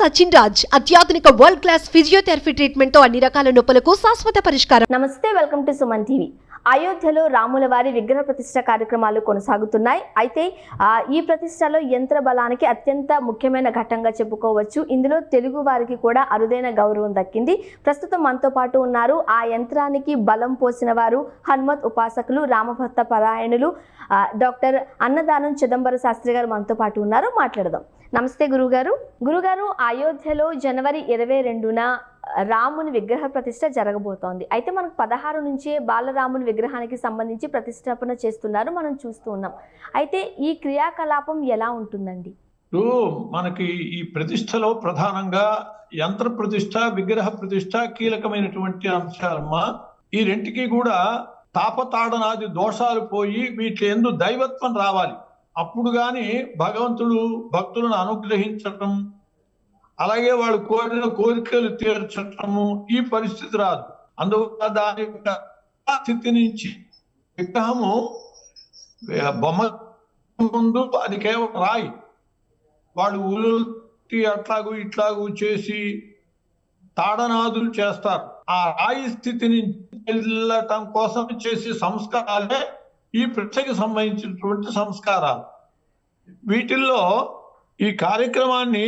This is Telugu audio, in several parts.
సచిన్ రాజ్ అత్యాధునిక వరల్డ్ క్లాస్ ఫిజియోథెరపీ ట్రీట్మెంట్ తో అన్ని రకాల నొప్పులకు శాశ్వత పరిష్కారం. నమస్తే, వెల్కమ్ టు సుమన్ టీవీ. అయోధ్యలో రాముల వారి విగ్రహ ప్రతిష్ఠ కార్యక్రమాలు కొనసాగుతున్నాయి. అయితే ఈ ప్రతిష్టలో యంత్ర బలానికి అత్యంత ముఖ్యమైన ఘట్టంగా చెప్పుకోవచ్చు. ఇందులో తెలుగు వారికి కూడా అరుదైన గౌరవం దక్కింది. ప్రస్తుతం మనతో పాటు ఉన్నారు ఆ యంత్రానికి బలం పోసిన వారు హనుమత్ ఉపాసకులు, రామభక్త పరాయణులు డాక్టర్ అన్నదానం చిదంబర శాస్త్రి గారు మనతో పాటు ఉన్నారు. మాట్లాడదాం. నమస్తే గురుగారు, అయోధ్యలో జనవరి 22న రాముని విగ్రహ ప్రతిష్ఠ జరగబోతోంది. అయితే మనకు 16 నుంచే బాలరాముని విగ్రహానికి సంబంధించి ప్రతిష్టాపన చేస్తున్నారు, మనం చూస్తూ ఉన్నాం. అయితే ఈ క్రియాకలాపం ఎలా ఉంటుందండి? మనకి ఈ ప్రతిష్టలో ప్రధానంగా యంత్ర ప్రతిష్ట, విగ్రహ ప్రతిష్ట కీలకమైనటువంటి అంశాలమ్మా. ఈ రెంటికి కూడా తాపతాడనాది దోషాలు పోయి వీటి యందు దైవత్వం రావాలి. అప్పుడు గాని భగవంతుడు భక్తులను అనుగ్రహించటం, అలాగే వాళ్ళు కోరిన కోరికలు తీర్చటము ఈ పరిస్థితి రాదు. అందువల్ల దాని స్థితి నుంచి విగ్రహము బొమ్మ ముందు అది కేవలం రాయి, వాళ్ళు ఊళ్ళి అట్లాగూ ఇట్లాగూ చేసి తాడనాదులు చేస్తారు. ఆ రాయి స్థితిని వెళ్ళటం కోసం చేసే సంస్కారాలే ఈ ప్రత్యేక సంబంధించినటువంటి సంస్కారాలు. వీటిల్లో ఈ కార్యక్రమాన్ని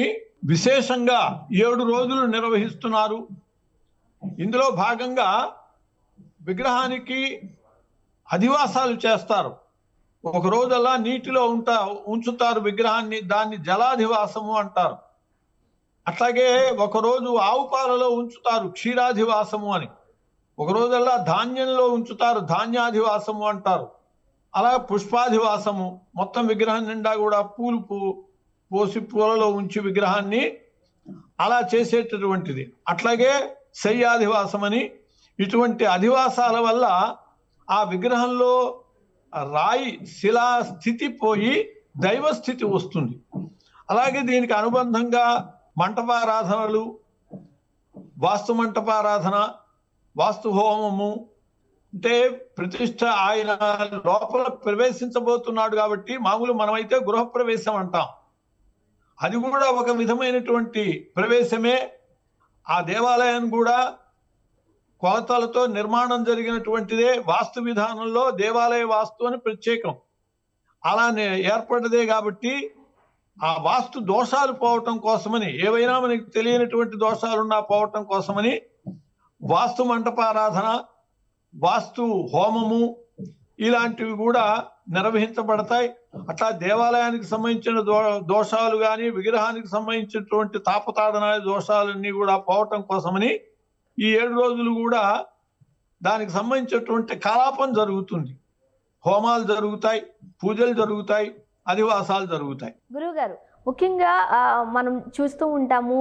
విశేషంగా 7 రోజులు నిర్వహిస్తున్నారు. ఇందులో భాగంగా విగ్రహానికి అధివాసాలు చేస్తారు. ఒక రోజల్లా నీటిలో ఉంచుతారు విగ్రహాన్ని, దాన్ని జలాధివాసము అంటారు. అట్లాగే ఒకరోజు ఆవు పాలలో ఉంచుతారు, క్షీరాధివాసము అని. ఒక రోజల్లా ధాన్యంలో ఉంచుతారు, ధాన్యాధివాసము అంటారు. అలా పుష్పాధివాసము, మొత్తం విగ్రహం నిండా కూడా పూలు పోసి పూలలో ఉంచి విగ్రహాన్ని అలా చేసేటటువంటిది. అట్లాగే శయ్యాధివాసం అని. ఇటువంటి అధివాసాల వల్ల ఆ విగ్రహంలో రాయి శిలా స్థితి పోయి దైవ స్థితి వస్తుంది. అలాగే దీనికి అనుబంధంగా మంటపారాధనలు, వాస్తు మంటపారాధన, వాస్తు హోమము, అంటే ప్రతిష్ట ఆయన లోపల ప్రవేశించబోతున్నాడు కాబట్టి మామూలు మనమైతే గృహప్రవేశం అంటాం, అది కూడా ఒక విధమైనటువంటి ప్రవేశమే. ఆ దేవాలయాన్ని కూడా కొలతలతో నిర్మాణం జరిగినటువంటిదే. వాస్తు విధానంలో దేవాలయ వాస్తు అని ప్రత్యేకం, అలానే ఏర్పడ్డదే. కాబట్టి ఆ వాస్తు దోషాలు పోవటం కోసమని, ఏవైనా మనకి తెలియనటువంటి దోషాలున్నా పోవటం కోసమని వాస్తు మంటపారాధన, వాస్తు హోమము ఇలాంటివి కూడా నిర్వహించబడతాయి. అట్లా దేవాలయానికి సంబంధించిన దోషాలు కానీ, విగ్రహానికి సంబంధించినటువంటి తాపతాడనాది దోషాలన్నీ కూడా పోవటం కోసమని ఈ 7 రోజులు కూడా దానికి సంబంధించినటువంటి కలాపం జరుగుతుంది. హోమాలు జరుగుతాయి, పూజలు జరుగుతాయి, అధివాసాలు జరుగుతాయి. గురువుగారు, ముఖ్యంగా మనం చూస్తూ ఉంటాము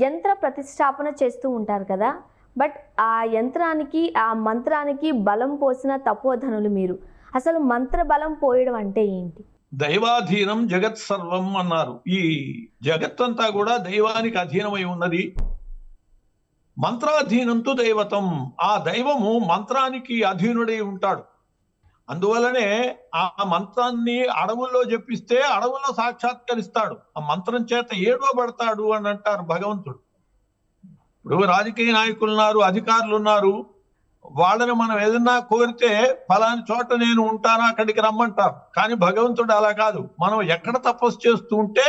యంత్ర ప్రతిష్టాపన చేస్తూ ఉంటారు కదా, బట్ ఆ యంత్రానికి, ఆ మంత్రానికి బలం పోసిన తపోధనులు మీరు. అసలు మంత్ర బలం పోయడం అంటే ఏంటి? దైవాధీనం జగత్ సర్వం అన్నారు. ఈ జగత్తంతా కూడా దైవానికి అధీనమై ఉన్నది. మంత్రాధీనంతో దైవతం, ఆ దైవము మంత్రానికి అధీనుడై ఉంటాడు. అందువలనే ఆ మంత్రాన్ని అడవుల్లో జపిస్తే అడవుల్లో సాక్షాత్కరిస్తాడు. ఆ మంత్రం చేత ఏడవబడతాడు అని అంటారు భగవంతుడు. ఇప్పుడు రాజకీయ నాయకులు ఉన్నారు, అధికారులు ఉన్నారు, వాళ్ళని మనం ఏదన్నా కోరితే ఫలాని చోట నేను ఉంటాను అక్కడికి రమ్మంటారు. కానీ భగవంతుడు అలా కాదు. మనం ఎక్కడ తపస్సు చేస్తూ ఉంటే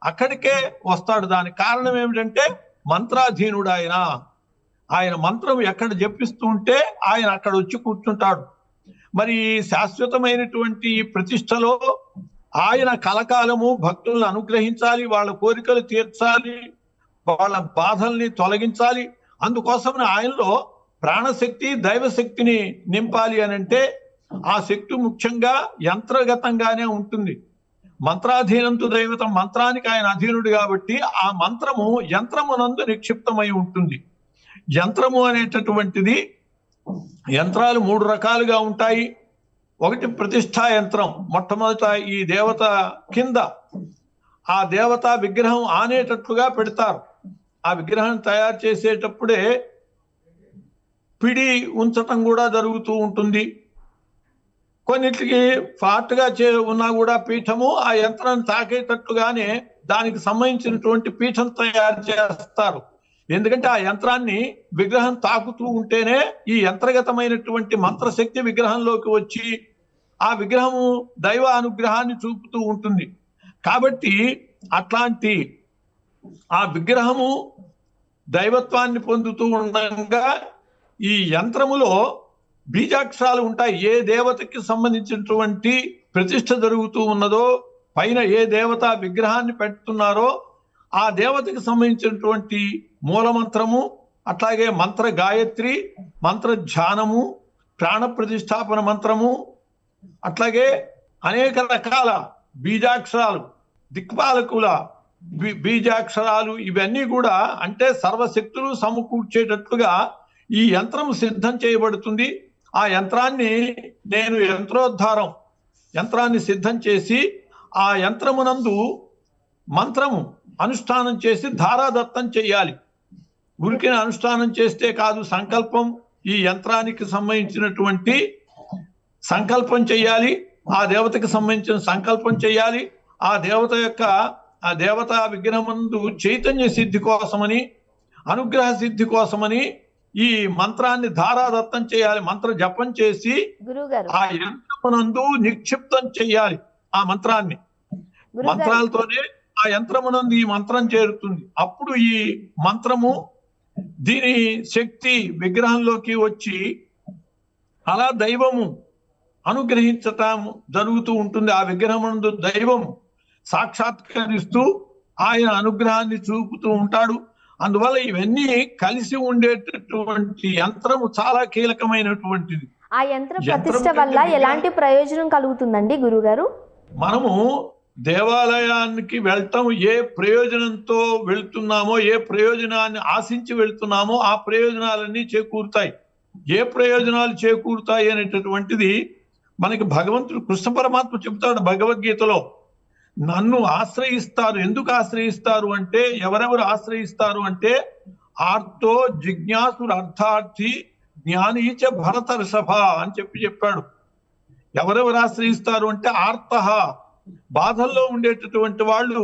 అక్కడికే వస్తాడు. దానికి కారణం ఏమిటంటే మంత్రాధీనుడు ఆయన మంత్రం ఎక్కడ జపిస్తూ ఉంటే ఆయన అక్కడ వచ్చి కూర్చుంటాడు. మరి శాశ్వతమైనటువంటి ప్రతిష్టలో ఆయన కలకాలము భక్తులను అనుగ్రహించాలి, వాళ్ళ కోరికలు తీర్చాలి, వాళ్ళ బాధల్ని తొలగించాలి. అందుకోసం ఆయనలో ప్రాణశక్తి, దైవశక్తిని నింపాలి అని అంటే ఆ శక్తి ముఖ్యంగా యంత్రగతంగానే ఉంటుంది. మంత్రాధీనంతో దైవతం, మంత్రానికి ఆయన అధీనుడు కాబట్టి ఆ మంత్రము యంత్రమునందు నిక్షిప్తమై ఉంటుంది. యంత్రము అనేటటువంటిది, యంత్రాలు 3 రకాలుగా ఉంటాయి. ఒకటి ప్రతిష్ఠా యంత్రం. మొట్టమొదట ఈ దేవత కింద ఆ దేవత విగ్రహం ఆనేటట్లుగా పెడతారు. ఆ విగ్రహం తయారు చేసేటప్పుడే పిడి ఉంచటం కూడా జరుగుతూ ఉంటుంది. కొన్నిటికి ఫ్లాట్గా ఉన్నా కూడా పీఠము ఆ యంత్రాన్ని తాకేటట్టుగానే దానికి సంబంధించినటువంటి పీఠం తయారు చేస్తారు. ఎందుకంటే ఆ యంత్రాన్ని విగ్రహం తాకుతూ ఉంటేనే ఈ యంత్రగతమైనటువంటి మంత్రశక్తి విగ్రహంలోకి వచ్చి ఆ విగ్రహము దైవ అనుగ్రహాన్ని చూపుతూ ఉంటుంది. కాబట్టి అట్లాంటి ఆ విగ్రహము దైవత్వాన్ని పొందుతూ ఉండగా ఈ యంత్రములో బీజాక్షరాలు ఉంటాయి. ఏ దేవతకి సంబంధించినటువంటి ప్రతిష్ఠ జరుగుతూ ఉన్నదో, పైన ఏ దేవత విగ్రహాన్ని పెడుతున్నారో ఆ దేవతకి సంబంధించినటువంటి మూలమంత్రము, అట్లాగే మంత్ర గాయత్రి, మంత్ర ధ్యానము, ప్రాణ ప్రతిష్టాపన మంత్రము, అట్లాగే అనేక రకాల బీజాక్షరాలు, దిక్పాలకుల బీజాక్షరాలు, ఇవన్నీ కూడా అంటే సర్వశక్తులు సమకూర్చేటట్లుగా ఈ యంత్రం సిద్ధం చేయబడుతుంది. ఆ యంత్రాన్ని నేను యంత్రాన్ని సిద్ధం చేసి ఆ యంత్రమునందు మంత్రము అనుష్ఠానం చేసి ధారాదత్తం చేయాలి. ఊరికే అనుష్ఠానం చేస్తే కాదు, సంకల్పం, ఈ యంత్రానికి సంబంధించినటువంటి సంకల్పం చేయాలి. ఆ దేవతకి సంబంధించిన సంకల్పం చేయాలి. ఆ దేవతా విగ్రహమందు చైతన్య సిద్ధి కోసమని, అనుగ్రహ సిద్ధి కోసమని ఈ మంత్రాన్ని ధారాదత్తం చేయాలి. మంత్ర జపం చేసి ఆ యంత్రమునందు నిక్షిప్తం చేయాలి. ఆ మంత్రాన్ని మంత్రాలతోనే ఆ యంత్రమునందు ఈ మంత్రం చేరుతుంది. అప్పుడు ఈ మంత్రము దీని శక్తి విగ్రహంలోకి వచ్చి అలా దైవము అనుగ్రహించటం జరుగుతూ ఉంటుంది. ఆ విగ్రహమునందు దైవము సాక్షాత్కరిస్తూ ఆయన అనుగ్రహాన్ని చూపుతూ ఉంటాడు. అందువల్ల ఇవన్నీ కలిసి ఉండేటటువంటి యంత్రము చాలా కీలకమైనటువంటిది. ఆ యంత్ర ప్రతిష్ఠ వల్ల ఎలాంటి ప్రయోజనం కలుగుతుందండి గురుగారు? మనము దేవాలయానికి వెళ్ళటం ఏ ప్రయోజనంతో వెళ్తున్నామో, ఏ ప్రయోజనాన్ని ఆశించి వెళ్తున్నామో ఆ ప్రయోజనాలన్నీ చేకూరుతాయి. ఏ ప్రయోజనాలు చేకూరుతాయి అనేటటువంటిది మనకి భగవంతుడు కృష్ణ పరమాత్మ చెబుతాడు భగవద్గీతలో. నన్ను ఆశ్రయిస్తారు. ఎందుకు ఆశ్రయిస్తారు అంటే, ఎవరెవరు ఆశ్రయిస్తారు అంటే, ఆర్తో జిజ్ఞాసుడు అర్థార్థి జ్ఞానీచ భరతర్షభ అని చెప్పాడు. ఎవరెవరు ఆశ్రయిస్తారు అంటే ఆర్తః, బాధల్లో ఉండేటటువంటి వాళ్ళు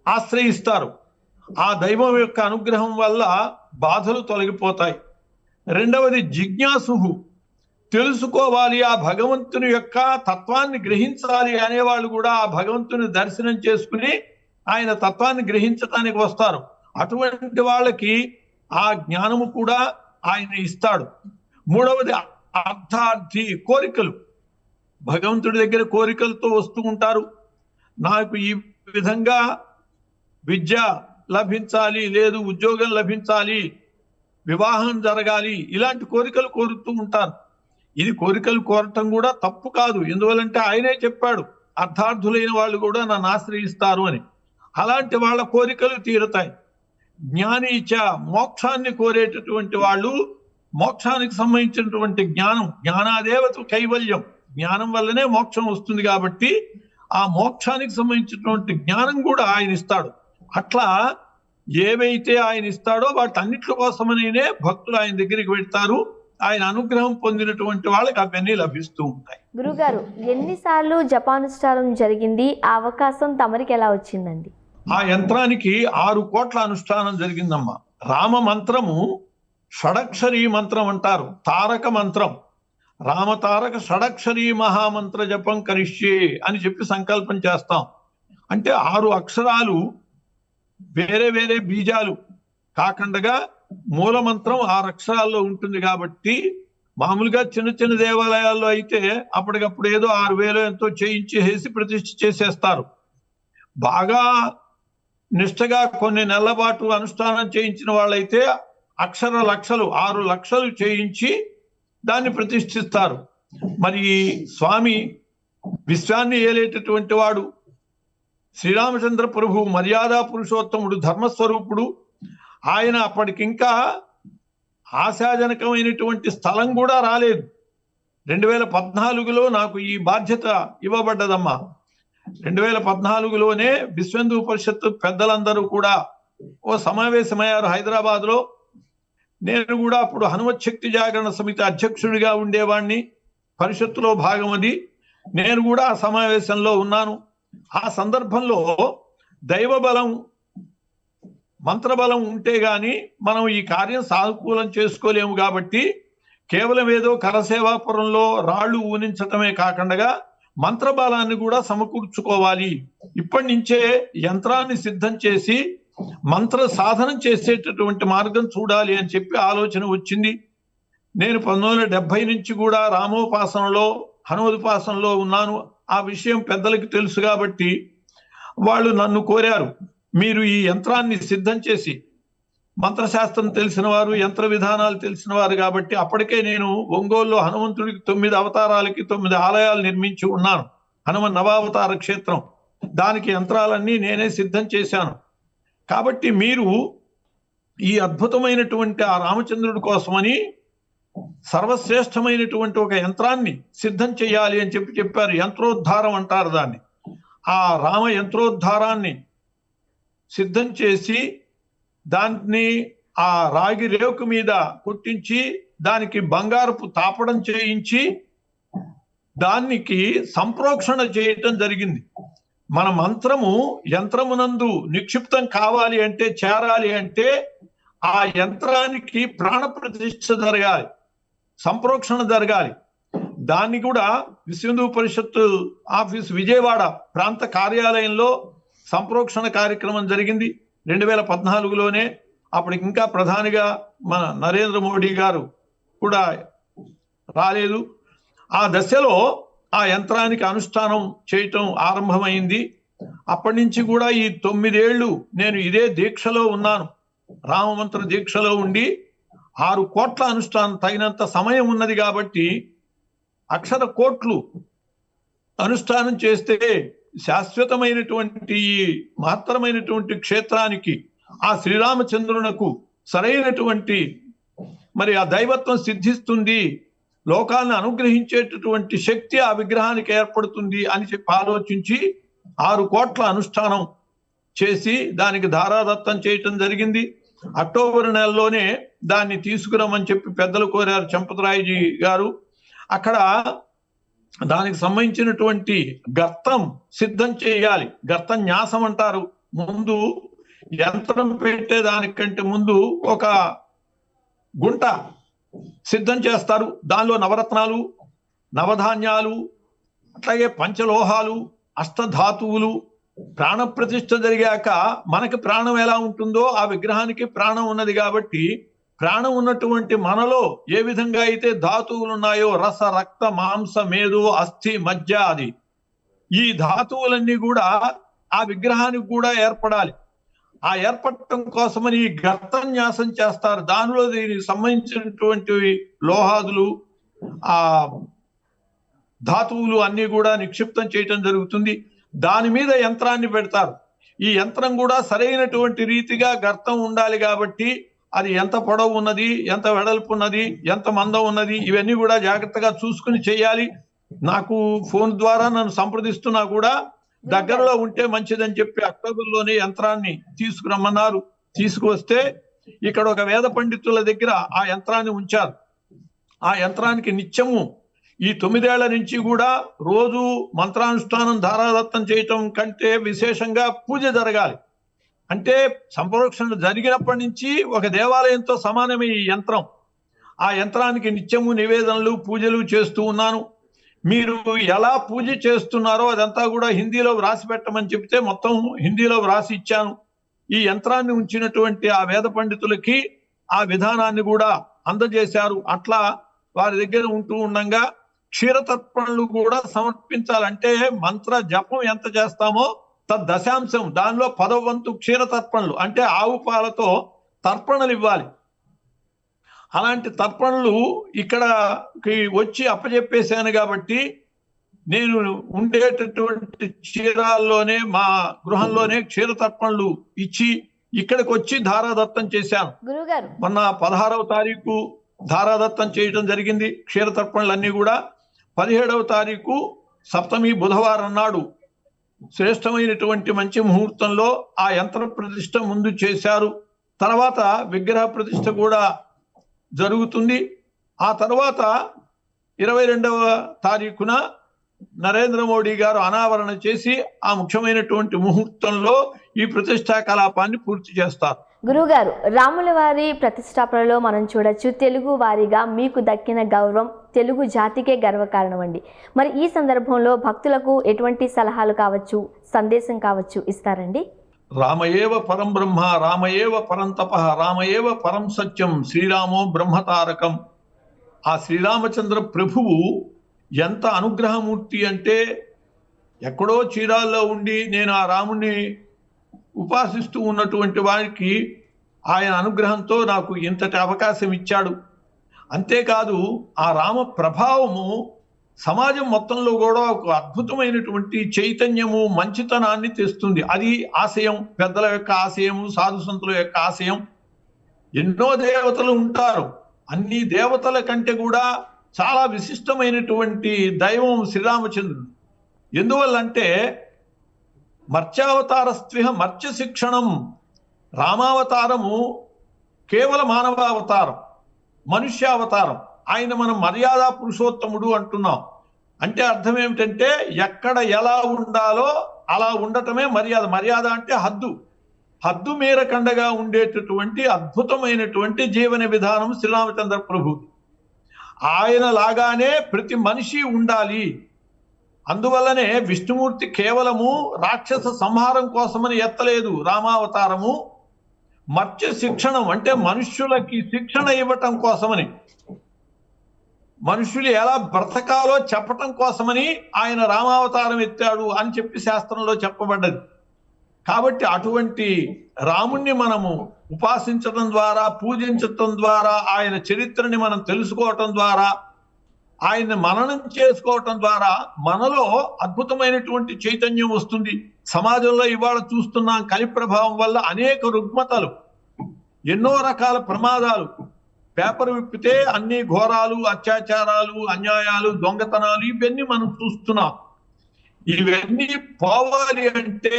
ఆశ్రయిస్తారు. ఆ దైవం యొక్క అనుగ్రహం వల్ల బాధలు తొలగిపోతాయి. రెండవది జిజ్ఞాసుహు, తెలుసుకోవాలి, ఆ భగవంతుని యొక్క తత్వాన్ని గ్రహించాలి అనేవాళ్ళు కూడా ఆ భగవంతుని దర్శనం చేసుకుని ఆయన తత్వాన్ని గ్రహించటానికి వస్తారు. అటువంటి వాళ్ళకి ఆ జ్ఞానము కూడా ఆయన ఇస్తాడు. మూడవది అర్థార్థి, కోరికలు. భగవంతుడి దగ్గర కోరికలతో వస్తూ ఉంటారు. నాకు ఈ విధంగా విద్య లభించాలి, లేదు ఉద్యోగం లభించాలి, వివాహం జరగాలి, ఇలాంటి కోరికలు కోరుతూ ఉంటారు. ఇది కోరికలు కోరటం కూడా తప్పు కాదు. ఎందువలంటే ఆయనే చెప్పాడు, అర్థార్థులైన వాళ్ళు కూడా నన్ను ఆశ్రయిస్తారు అని. అలాంటి వాళ్ళ కోరికలు తీరుతాయి. జ్ఞానీచ, మోక్షాన్ని కోరేటటువంటి వాళ్ళు, మోక్షానికి సంబంధించినటువంటి జ్ఞానం, జ్ఞానాదేవత కైవల్యం, జ్ఞానం వల్లనే మోక్షం వస్తుంది. కాబట్టి ఆ మోక్షానికి సంబంధించినటువంటి జ్ఞానం కూడా ఆయన ఇస్తాడు. అట్లా ఏవైతే ఆయన ఇస్తాడో వాటన్నిటి కోసమనే భక్తులు ఆయన దగ్గరికి వెళ్తారు. ఆయన అనుగ్రహం పొందినటువంటి వాళ్ళకి అవన్నీ లభిస్తూ ఉంటాయి. గురుగారు, ఎన్నిసార్లు జపానుష్ఠానం జరిగింది? ఆ అవకాశం తమరికి ఎలా వచ్చిందండి? ఆ యంత్రానికి 6 కోట్ల అనుష్ఠానం జరిగిందమ్మా. రామ మంత్రము షడక్షరీ మంత్రం అంటారు, తారక మంత్రం. రామతారక షడక్షరీ మహామంత్ర జపం కరిష్యే అని చెప్పి సంకల్పం చేస్తాం. అంటే 6 అక్షరాలు వేరే వేరే బీజాలు కాకుండా మూల మంత్రం 6 అక్షరాల్లో ఉంటుంది. కాబట్టి మామూలుగా చిన్న చిన్న దేవాలయాల్లో అయితే అప్పటికప్పుడు ఏదో 6,000 ఎంతో చేయించేసి ప్రతిష్ఠ చేసేస్తారు. బాగా నిష్ఠగా కొన్ని నెలల పాటు అనుష్ఠానం చేయించిన వాళ్ళైతే అక్షర లక్షలు, 6 లక్షలు చేయించి దాన్ని ప్రతిష్ఠిస్తారు. మరి స్వామి విశ్వాన్ని ఏలేటటువంటి వాడు శ్రీరామచంద్ర ప్రభు, మర్యాదా పురుషోత్తముడు, ధర్మస్వరూపుడు. ఆయన అప్పటికింకా ఆశాజనకమైనటువంటి స్థలం కూడా రాలేదు. 2014లో నాకు ఈ బాధ్యత ఇవ్వబడ్డదమ్మా. 2014లోనే విశ్వేందు పరిషత్తు పెద్దలందరూ కూడా ఓ సమావేశమయ్యారు హైదరాబాద్ లో. నేను కూడా అప్పుడు హనుమత్ శక్తి జాగరణ సమితి అధ్యక్షుడిగా ఉండేవాడిని, పరిషత్తులో భాగం అది. నేను కూడా ఆ సమావేశంలో ఉన్నాను. ఆ సందర్భంలో దైవ బలం మంత్రబలం ఉంటే గాని మనం ఈ కార్యం సానుకూలం చేసుకోలేము. కాబట్టి కేవలం ఏదో కరసేవాపురంలో రాళ్ళు ఊనించటమే కాకుండా మంత్రబలాన్ని కూడా సమకూర్చుకోవాలి. ఇప్పటి నుంచే యంత్రాన్ని సిద్ధం చేసి మంత్ర సాధనం చేసేటటువంటి మార్గం చూడాలి అని చెప్పి ఆలోచన వచ్చింది. నేను 1970 నుంచి కూడా రామోపాసనలో హనుమదుపాసనలో ఉన్నాను. ఆ విషయం పెద్దలకి తెలుసు కాబట్టి వాళ్ళు నన్ను కోరారు, మీరు ఈ యంత్రాన్ని సిద్ధం చేసి, మంత్రశాస్త్రం తెలిసిన వారు, యంత్ర విధానాలు తెలిసిన వారు కాబట్టి అప్పటికే నేను ఒంగోలులో హనుమంతుడికి 9 అవతారాలకి 9 ఆలయాలు నిర్మించి ఉన్నాను. హనుమ నవావతార క్షేత్రం, దానికి యంత్రాలన్నీ నేనే సిద్ధం చేశాను. కాబట్టి మీరు ఈ అద్భుతమైనటువంటి ఆ రామచంద్రుడి కోసమని సర్వశ్రేష్టమైనటువంటి ఒక యంత్రాన్ని సిద్ధం చేయాలి అని చెప్పారు. యంత్రోద్ధారం అంటారు దాన్ని. ఆ రామ యంత్రోద్ధారాన్ని సిద్ధం చేసి దాన్ని ఆ రాగి రేకు మీద కొట్టించి దానికి బంగారపు తాపడం చేయించి దానికి సంప్రోక్షణ చేయటం జరిగింది. మన మంత్రము యంత్రమునందు నిక్షిప్తం కావాలి అంటే, చేరాలి అంటే ఆ యంత్రానికి ప్రాణ ప్రతిష్ఠ జరగాలి, సంప్రోక్షణ జరగాలి. దాన్ని కూడా విశ్వ హిందూ పరిషత్తు ఆఫీస్ విజయవాడ ప్రాంత కార్యాలయంలో సంప్రోక్షణ కార్యక్రమం జరిగింది 2014లోనే. అప్పటికి ఇంకా ప్రధానిగా మన నరేంద్ర మోడీ గారు కూడా రాలేదు. ఆ దశలో ఆ యంత్రానికి అనుష్ఠానం చేయటం ఆరంభమైంది. అప్పటి నుంచి కూడా ఈ 9 ఏళ్ళు నేను ఇదే దీక్షలో ఉన్నాను. రామమంత్ర దీక్షలో ఉండి 6 కోట్ల అనుష్ఠానం, తగినంత సమయం ఉన్నది కాబట్టి అక్షర కోట్లు అనుష్ఠానం చేస్తే శాశ్వతమైనటువంటి మహత్తరమైనటువంటి క్షేత్రానికి, ఆ శ్రీరామచంద్రునకు సరైనటువంటి మరి ఆ దైవత్వం సిద్ధిస్తుంది, లోకాలను అనుగ్రహించేటటువంటి శక్తి ఆ విగ్రహానికి ఏర్పడుతుంది అని చెప్పి ఆలోచించి 6 కోట్ల అనుష్ఠానం చేసి దానికి ధారాదత్తం చేయటం జరిగింది. అక్టోబర్ నెలలోనే దాన్ని తీసుకురమ్మని చెప్పి పెద్దలు కోరారు చంపతరాయజీ గారు. అక్కడ దానికి సంబంధించినటువంటి గర్తం సిద్ధం చేయాలి. గర్తం న్యాసం అంటారు. ముందు యంత్రం పెట్టే దానికంటే ముందు ఒక గుంట సిద్ధం చేస్తారు. దానిలో నవరత్నాలు, నవధాన్యాలు, అట్లాగే పంచలోహాలు, అష్టధాతువులు, ప్రాణ ప్రతిష్ఠ జరిగాక మనకి ప్రాణం ఎలా ఉంటుందో ఆ విగ్రహానికి ప్రాణం ఉన్నది. కాబట్టి ప్రాణం ఉన్నటువంటి మనలో ఏ విధంగా అయితే ధాతువులు ఉన్నాయో, రస, రక్త, మాంస, మేధు, అస్థి, మజ్జ, అది ఈ ధాతువులన్నీ కూడా ఆ విగ్రహానికి కూడా ఏర్పడాలి. ఆ ఏర్పడటం కోసమని ఈ గర్తన్యాసం చేస్తారు. దానిలో దీనికి సంబంధించినటువంటి లోహాదులు, ఆ ధాతువులు అన్ని కూడా నిక్షిప్తం చేయటం జరుగుతుంది. దాని మీద యంత్రాన్ని పెడతారు. ఈ యంత్రం కూడా సరైనటువంటి రీతిగా గర్తం ఉండాలి. కాబట్టి అది ఎంత పొడవు ఉన్నది, ఎంత వెడల్పు ఉన్నది, ఎంత మందం ఉన్నది, ఇవన్నీ కూడా జాగ్రత్తగా చూసుకుని చేయాలి. నాకు ఫోన్ ద్వారా నన్ను సంప్రదిస్తున్నా కూడా దగ్గరలో ఉంటే మంచిదని చెప్పి అక్టోబర్లోనే యంత్రాన్ని తీసుకురమ్మన్నారు. తీసుకువస్తే ఇక్కడ ఒక వేద పండితుల దగ్గర ఆ యంత్రాన్ని ఉంచారు. ఆ యంత్రానికి నిత్యము ఈ 9 ఏళ్ల నుంచి కూడా రోజు మంత్రానుష్ఠానం ధారాదత్తం చేయటం కంటే విశేషంగా పూజ జరగాలి. అంటే సంప్రోక్షణ జరిగినప్పటి నుంచి ఒక దేవాలయంతో సమానమే ఈ యంత్రం. ఆ యంత్రానికి నిత్యము నివేదనలు, పూజలు చేస్తూ ఉన్నాను. మీరు ఎలా పూజ చేస్తున్నారో అదంతా కూడా హిందీలో వ్రాసి పెట్టమని చెప్తే మొత్తం హిందీలో వ్రాసి ఇచ్చాను. ఈ యంత్రాన్ని ఉంచినటువంటి ఆ వేద పండితులకి ఆ విధానాన్ని కూడా అందజేశారు. అట్లా వారి దగ్గర ఉంటూ ఉండగా క్షీరతర్పణలు కూడా సమర్పించాలంటే మంత్ర జపం ఎంత చేస్తామో తద్దశాంశం, దానిలో 10వ వంతు క్షీరతర్పణలు అంటే ఆవు పాలతో తర్పణలు ఇవ్వాలి. అలాంటి తర్పణలు ఇక్కడకి వచ్చి అప్పచెప్పేశాను. కాబట్టి నేను ఉండేటటువంటి క్షీరాల్లోనే, మా గృహంలోనే క్షీరతర్పణలు ఇచ్చి ఇక్కడికి వచ్చి ధారాదత్తం చేశాను. గురుగారు, మొన్న 16వ తారీఖు ధారాదత్తం చేయడం జరిగింది. క్షీరతర్పణలన్నీ కూడా 17వ తారీఖు సప్తమి బుధవారం నాడు శ్రేష్టమైనటువంటి మంచి ముహూర్తంలో ఆ యంత్ర ప్రతిష్ఠ ముందు చేశారు. తర్వాత విగ్రహ ప్రతిష్ఠ కూడా జరుగుతుంది. ఆ తర్వాత 22వ తారీఖున నరేంద్ర మోడీ గారు అనావరణ చేసి ఆ ముఖ్యమైనటువంటి ముహూర్తంలో ఈ ప్రతిష్టా కలాపాన్ని పూర్తి చేస్తారు. గురువుగారు, రాముల వారి ప్రతిష్టాపనలో మనం చూడొచ్చు, తెలుగు వారిగా మీకు దక్కిన గౌరవం తెలుగు జాతికే గర్వకారణం అండి. మరి ఈ సందర్భంలో భక్తులకు ఎటువంటి సలహాలు కావచ్చు, సందేశం కావచ్చు ఇస్తారండి? రామయేవ పరం బ్రహ్మ, రామయేవ పరం తపః, రామయేవ పరం సత్యం, శ్రీరామో బ్రహ్మతారకం. ఆ శ్రీరామచంద్ర ప్రభువు ఎంత అనుగ్రహమూర్తి అంటే, ఎక్కడో చీరాల్లో ఉండి నేను ఆ రాముణ్ణి ఉపాసిస్తూ ఉన్నటువంటి వారికి ఆయన అనుగ్రహంతో నాకు ఇంతటి అవకాశం ఇచ్చాడు. అంతేకాదు ఆ రామ ప్రభావము సమాజం మొత్తంలో కూడా ఒక అద్భుతమైనటువంటి చైతన్యము, మంచితనాన్ని తెస్తుంది. అది ఆశయం, పెద్దల యొక్క ఆశయము, సాధు సంతుల యొక్క ఆశయం. ఎన్నో దేవతలు ఉంటారు, అన్ని దేవతల కంటే కూడా చాలా విశిష్టమైనటువంటి దైవం శ్రీరామచంద్రుడు. ఎందువల్లంటే మర్త్యావతారస్త్విహ మర్త్య శిక్షణం. రామావతారము కేవల మానవావతారం, మనుష్యావతారం. ఆయన మనం మర్యాద పురుషోత్తముడు అంటున్నాం. అంటే అర్థం ఏమిటంటే ఎక్కడ ఎలా ఉండాలో అలా ఉండటమే మర్యాద. మర్యాద అంటే హద్దు మేరకండగా ఉండేటటువంటి అద్భుతమైనటువంటి జీవన విధానం శ్రీరామచంద్ర ప్రభు. ఆయన లాగానే ప్రతి మనిషి ఉండాలి. అందువల్లనే విష్ణుమూర్తి కేవలము రాక్షస సంహారం కోసమని ఎత్తలేదు రామావతారము. మర్త్య శిక్షణం అంటే మనుష్యులకి శిక్షణ ఇవ్వటం కోసమని, మనుషులు ఎలా బ్రతకాలో చెప్పటం కోసమని ఆయన రామావతారం ఎత్తాడు అని చెప్పి శాస్త్రంలో చెప్పబడ్డది. కాబట్టి అటువంటి రాముణ్ణి మనము ఉపాసించడం ద్వారా, పూజించటం ద్వారా, ఆయన చరిత్రని మనం తెలుసుకోవటం ద్వారా, ఆయన్ని మననం చేసుకోవటం ద్వారా మనలో అద్భుతమైనటువంటి చైతన్యం వస్తుంది. సమాజంలో ఇవాళ చూస్తున్నాం, కలి ప్రభావం వల్ల అనేక రుగ్మతలు, ఎన్నో రకాల ప్రమాదాలు. పేపర్ విప్పితే అన్ని ఘోరాలు, అత్యాచారాలు, అన్యాయాలు, దొంగతనాలు ఇవన్నీ మనం చూస్తున్నాం. ఇవన్నీ పోవాలి అంటే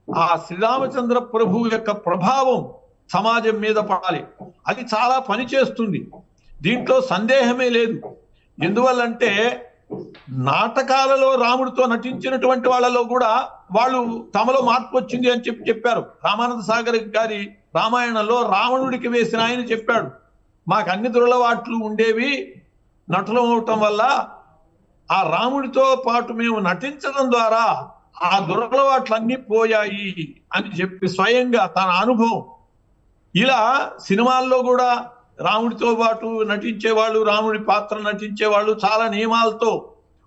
ఆ శ్రీరామచంద్ర ప్రభు యొక్క ప్రభావం సమాజం మీద పడాలి. అది చాలా పని చేస్తుంది, దీంట్లో సందేహమే లేదు. ఎందువల్లంటే నాటకాలలో రాముడితో నటించినటువంటి వాళ్ళలో కూడా వాళ్ళు తమలో మార్పు వచ్చింది అని చెప్పారు. రామానంద సాగర్ గారి రామాయణంలో రావణుడికి వేసిన ఆయన చెప్పాడు, మాకు అన్ని దురలవాట్లు ఉండేవి, నటులం అవటం వల్ల ఆ రాముడితో పాటు మేము నటించడం ద్వారా ఆ దురలవాట్లన్నీ పోయాయి అని చెప్పి స్వయంగా తన అనుభవం. ఇలా సినిమాల్లో కూడా రాముడితో పాటు నటించేవాళ్ళు, రాముడి పాత్ర నటించేవాళ్ళు చాలా నియమాలతో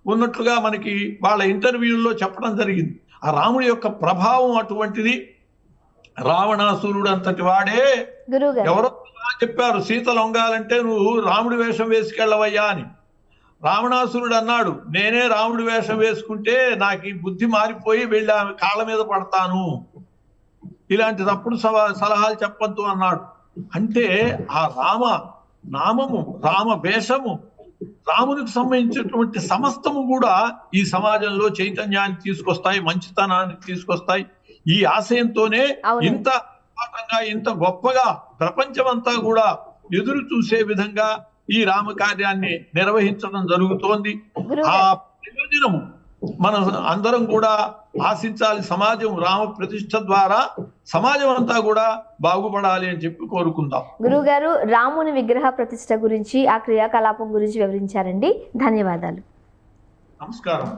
ఉన్నట్లుగా మనకి వాళ్ళ ఇంటర్వ్యూల్లో చెప్పడం జరిగింది. ఆ రాముడి యొక్క ప్రభావం అటువంటిది. రావణాసురుడు అంతటి వాడే. ఎవరో చెప్పారు, సీత లొంగాలంటే నువ్వు రాముడి వేషం వేసుకెళ్ళవయ్యా అని. రావణాసురుడు అన్నాడు, నేనే రాముడి వేషం వేసుకుంటే నాకు ఈ బుద్ధి మారిపోయి వెళ్ళి ఆమె కాళ్ళ మీద పడతాను, ఇలాంటి తప్పుడు సలహాలు చెప్పొద్దు అన్నాడు. అంటే ఆ రామ నామము, రామ వేషము, రామునికి సంబంధించినటువంటి సమస్తము కూడా ఈ సమాజంలో చైతన్యాన్ని తీసుకొస్తాయి, మంచితనాన్ని తీసుకొస్తాయి. ఈ ఆశయంతోనే ఇంత ఇంత గొప్పగా ప్రపంచమంతా కూడా ఎదురు చూసే విధంగా ఈ రామ కార్యాన్ని నిర్వహించడం జరుగుతోంది. ఆ ప్రయోజనము మనం అందరం కూడా ఆశించాలి. సమాజం రామ ప్రతిష్ఠ ద్వారా సమాజం అంతా కూడా బాగుపడాలి అని చెప్పి కోరుకుందాం. గురువు గారు, రాముని విగ్రహ ప్రతిష్ఠ గురించి, ఆ క్రియాకలాపం గురించి వివరించారండి. ధన్యవాదాలు. నమస్కారం.